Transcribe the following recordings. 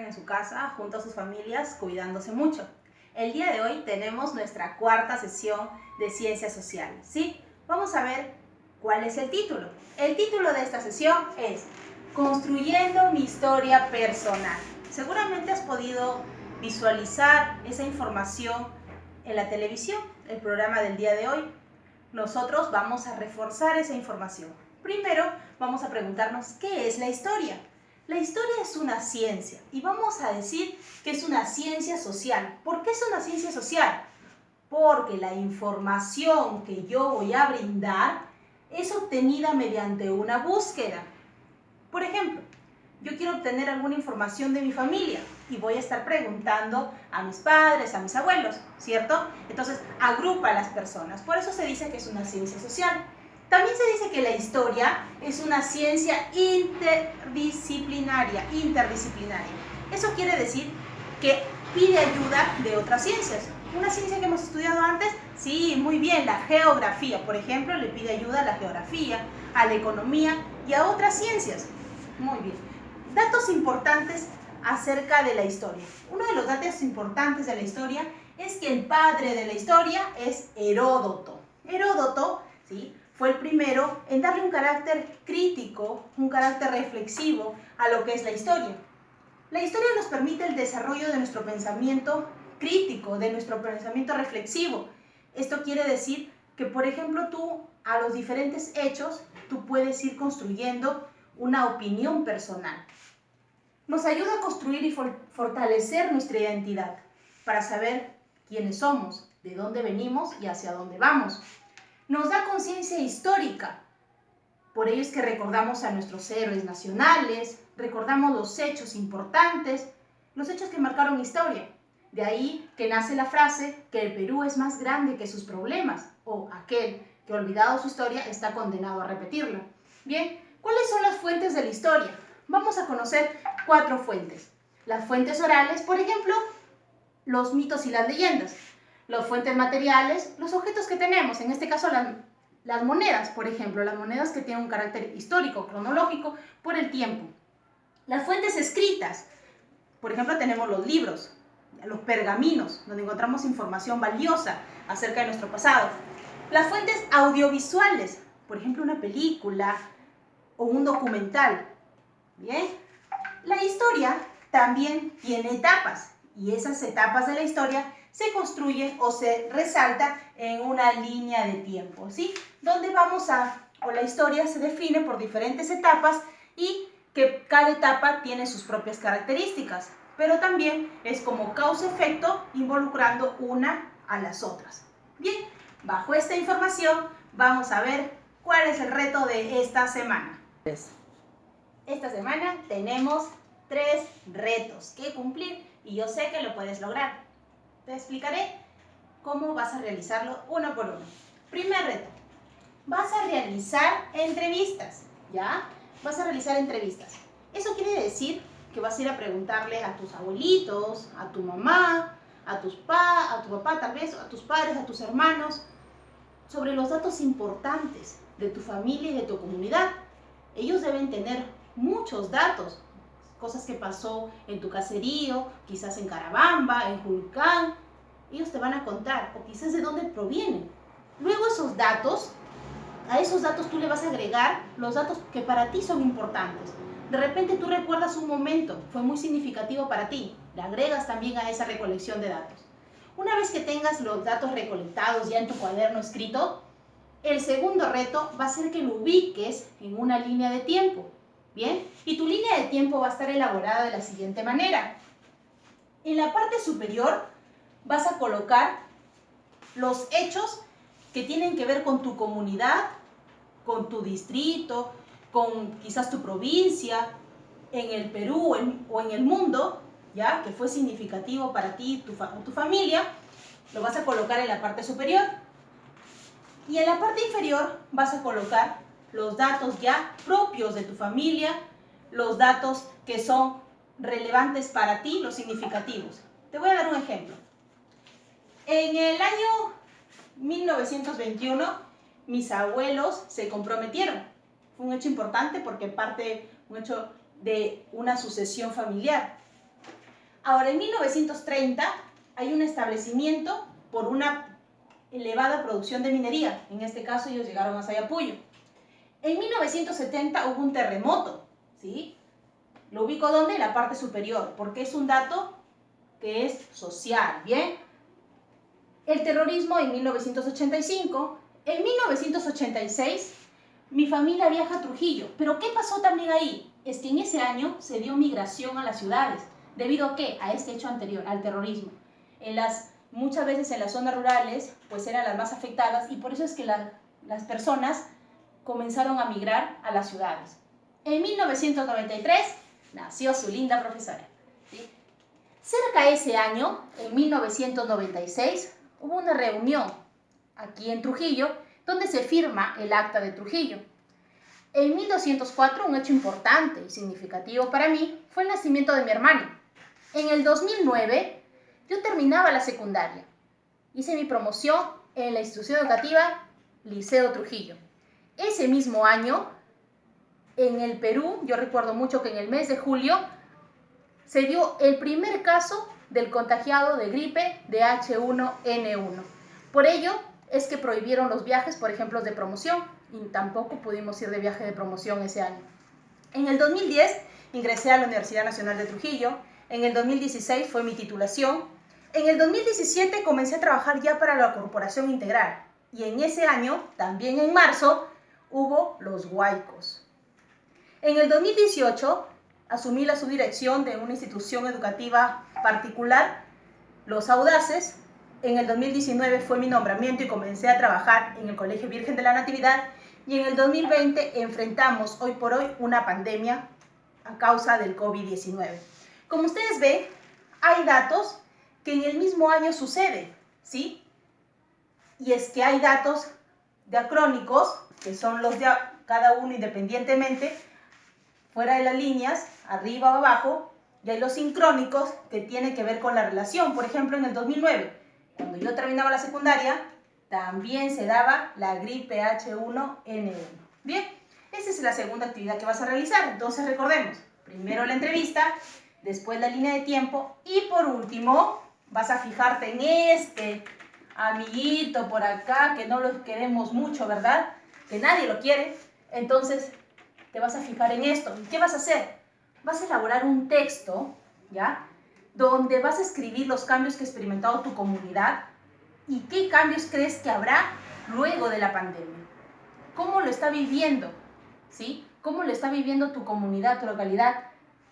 en su casa, junto a sus familias, cuidándose mucho. El día de hoy tenemos nuestra cuarta sesión de Ciencias Sociales, ¿sí? Vamos a ver cuál es el título. El título de esta sesión es Construyendo mi historia personal. Seguramente has podido visualizar esa información en la televisión, el programa del día de hoy. Nosotros vamos a reforzar esa información. Primero, vamos a preguntarnos ¿qué es la historia? La historia es una ciencia y vamos a decir que es una ciencia social. ¿Por qué es una ciencia social? Porque la información que yo voy a brindar es obtenida mediante una búsqueda. Por ejemplo, yo quiero obtener alguna información de mi familia y voy a estar preguntando a mis padres, a mis abuelos, ¿cierto? Entonces, agrupa a las personas. Por eso se dice que es una ciencia social. También se dice que la historia es una ciencia interdisciplinaria. Eso quiere decir que pide ayuda de otras ciencias. ¿Una ciencia que hemos estudiado antes? Sí, muy bien, la geografía, por ejemplo, le pide ayuda a la geografía, a la economía y a otras ciencias. Muy bien. Datos importantes acerca de la historia. Uno de los datos importantes de la historia es que el padre de la historia es Heródoto. Heródoto, ¿sí?, fue el primero en darle un carácter crítico, un carácter reflexivo a lo que es la historia. La historia nos permite el desarrollo de nuestro pensamiento crítico, de nuestro pensamiento reflexivo. Esto quiere decir que, por ejemplo, tú a los diferentes hechos, tú puedes ir construyendo una opinión personal. Nos ayuda a construir y fortalecer nuestra identidad para saber quiénes somos, de dónde venimos y hacia dónde vamos. Nos da conciencia histórica. Por ello es que recordamos a nuestros héroes nacionales, recordamos los hechos importantes, los hechos que marcaron historia. De ahí que nace la frase que el Perú es más grande que sus problemas, o aquel que olvidado su historia está condenado a repetirla. Bien, ¿cuáles son las fuentes de la historia? Vamos a conocer 4 fuentes. Las fuentes orales, por ejemplo, los mitos y las leyendas. Las fuentes materiales, los objetos que tenemos, en este caso las monedas, por ejemplo, las monedas que tienen un carácter histórico, cronológico, por el tiempo. Las fuentes escritas, por ejemplo, tenemos los libros, los pergaminos, donde encontramos información valiosa acerca de nuestro pasado. Las fuentes audiovisuales, por ejemplo, una película o un documental. Bien, la historia también tiene etapas y esas etapas de la historia se construyen o se resalta en una línea de tiempo, ¿sí? Donde la historia se define por diferentes etapas y que cada etapa tiene sus propias características, pero también es como causa-efecto involucrando una a las otras. Bien, bajo esta información vamos a ver cuál es el reto de esta semana. Esta semana tenemos 3 retos que cumplir y yo sé que lo puedes lograr. Te explicaré cómo vas a realizarlo uno por uno. Primer reto, vas a realizar entrevistas, ¿ya? Vas a realizar entrevistas. Eso quiere decir que vas a ir a preguntarle a tus abuelitos, a tu mamá, a tu papá tal vez, a tus padres, a tus hermanos, sobre los datos importantes de tu familia y de tu comunidad. Ellos deben tener muchos datos, cosas que pasó en tu caserío, quizás en Carabamba, en Julcán. Ellos te van a contar, o quizás de dónde provienen. Luego a esos datos tú le vas a agregar los datos que para ti son importantes. De repente tú recuerdas un momento, fue muy significativo para ti, le agregas también a esa recolección de datos. Una vez que tengas los datos recolectados ya en tu cuaderno escrito, el segundo reto va a ser que lo ubiques en una línea de tiempo. ¿Bien? Y tu línea de tiempo va a estar elaborada de la siguiente manera. En la parte superior vas a colocar los hechos que tienen que ver con tu comunidad, con tu distrito, con quizás tu provincia, en el Perú o en el mundo, ¿ya?, que fue significativo para ti, tu familia, lo vas a colocar en la parte superior. Y en la parte inferior vas a colocar los datos ya propios de tu familia, los datos que son relevantes para ti, los significativos. Te voy a dar un ejemplo. En el año 1921, mis abuelos se comprometieron. Fue un hecho importante porque un hecho de una sucesión familiar. Ahora, en 1930 hay un establecimiento por una elevada producción de minería. En este caso ellos llegaron a Sayapuyo. En 1970 hubo un terremoto, ¿sí? Lo ubico ¿dónde? En la parte superior, porque es un dato que es social, ¿bien? El terrorismo en 1985. En 1986 mi familia viaja a Trujillo. ¿Pero qué pasó también ahí? Es que en ese año se dio migración a las ciudades. ¿Debido a qué? A este hecho anterior, al terrorismo. Muchas veces en las zonas rurales pues eran las más afectadas y por eso es que las personas comenzaron a migrar a las ciudades. En 1993 nació su linda profesora, ¿sí? Cerca de ese año, en 1996, hubo una reunión aquí en Trujillo donde se firma el Acta de Trujillo. En 1204, un hecho importante y significativo para mí fue el nacimiento de mi hermano. En el 2009, yo terminaba la secundaria. Hice mi promoción en la institución educativa Liceo Trujillo. Ese mismo año, en el Perú, yo recuerdo mucho que en el mes de julio, se dio el primer caso del contagiado de gripe de H1N1. Por ello es que prohibieron los viajes, por ejemplo, de promoción, y tampoco pudimos ir de viaje de promoción ese año. En el 2010 ingresé a la Universidad Nacional de Trujillo. En el 2016 fue mi titulación. En el 2017 comencé a trabajar ya para la Corporación Integral. Y en ese año, también en marzo, hubo los huaicos. En el 2018 asumí la subdirección de una institución educativa particular, Los Audaces. En el 2019 fue mi nombramiento y comencé a trabajar en el Colegio Virgen de la Natividad. Y en el 2020 enfrentamos hoy por hoy una pandemia a causa del COVID-19. Como ustedes ven, hay datos que en el mismo año suceden, ¿sí? Y es que hay datos diacrónicos, que son los de cada uno independientemente, fuera de las líneas, arriba o abajo, y hay los sincrónicos que tienen que ver con la relación. Por ejemplo, en el 2009, cuando yo terminaba la secundaria, también se daba la gripe H1N1. Bien, esa es la segunda actividad que vas a realizar. Entonces recordemos, primero la entrevista, después la línea de tiempo y por último vas a fijarte en este amiguito por acá que no lo queremos mucho, ¿verdad? Que nadie lo quiere. Entonces te vas a fijar en esto. ¿Y qué vas a hacer? Vas a elaborar un texto, ¿ya? Donde vas a escribir los cambios que ha experimentado tu comunidad y qué cambios crees que habrá luego de la pandemia. ¿Cómo lo está viviendo? ¿Sí? ¿Cómo lo está viviendo tu comunidad, tu localidad?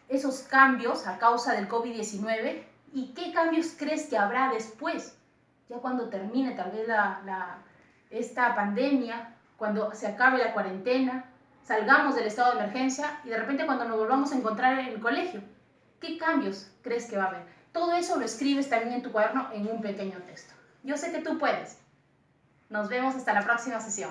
Esos cambios a causa del COVID-19 y qué cambios crees que habrá después, ya cuando termine tal vez esta pandemia, cuando se acabe la cuarentena, salgamos del estado de emergencia y de repente cuando nos volvamos a encontrar en el colegio, ¿qué cambios crees que va a haber? Todo eso lo escribes también en tu cuaderno en un pequeño texto. Yo sé que tú puedes. Nos vemos hasta la próxima sesión.